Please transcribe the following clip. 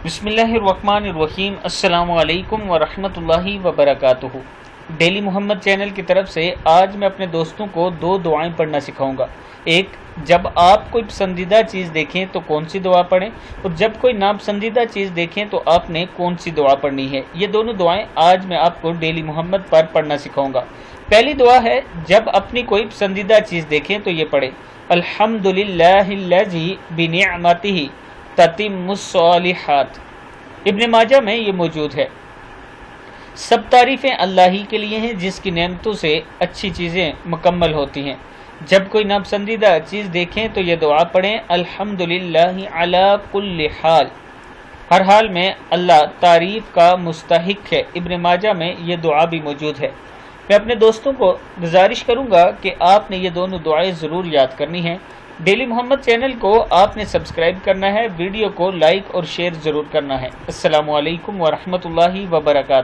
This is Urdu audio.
بسم اللہ الرحمن الرحیم۔ السلام علیکم ورحمۃ اللہ وبرکاتہ۔ ڈیلی محمد چینل کی طرف سے آج میں اپنے دوستوں کو دو دعائیں پڑھنا سکھاؤں گا۔ ایک، جب آپ کوئی پسندیدہ چیز دیکھیں تو کون سی دعا پڑھیں، اور جب کوئی ناپسندیدہ چیز دیکھیں تو آپ نے کون سی دعا پڑھنی ہے۔ یہ دونوں دعائیں آج میں آپ کو ڈیلی محمد پر پڑھنا سکھاؤں گا۔ پہلی دعا ہے، جب اپنی کوئی پسندیدہ چیز دیکھیں تو یہ پڑھیں، الحمدللہ الذی بنعمتہ تتم الصالحات۔ ابن ماجہ میں یہ موجود ہے۔ سب تعریفیں اللہ ہی کے لیے ہیں جس کی نعمتوں سے اچھی چیزیں مکمل ہوتی ہیں۔ جب کوئی ناپسندیدہ چیز دیکھیں تو یہ دعا پڑھیں، الحمدللہ علی کل حال۔ ہر حال میں اللہ تعریف کا مستحق ہے۔ ابن ماجہ میں یہ دعا بھی موجود ہے۔ میں اپنے دوستوں کو گزارش کروں گا کہ آپ نے یہ دونوں دعائیں ضرور یاد کرنی ہیں۔ ڈیلی محمد چینل کو آپ نے سبسکرائب کرنا ہے، ویڈیو کو لائک اور شیئر ضرور کرنا ہے۔ السلام علیکم ورحمۃ اللہ وبرکاتہ۔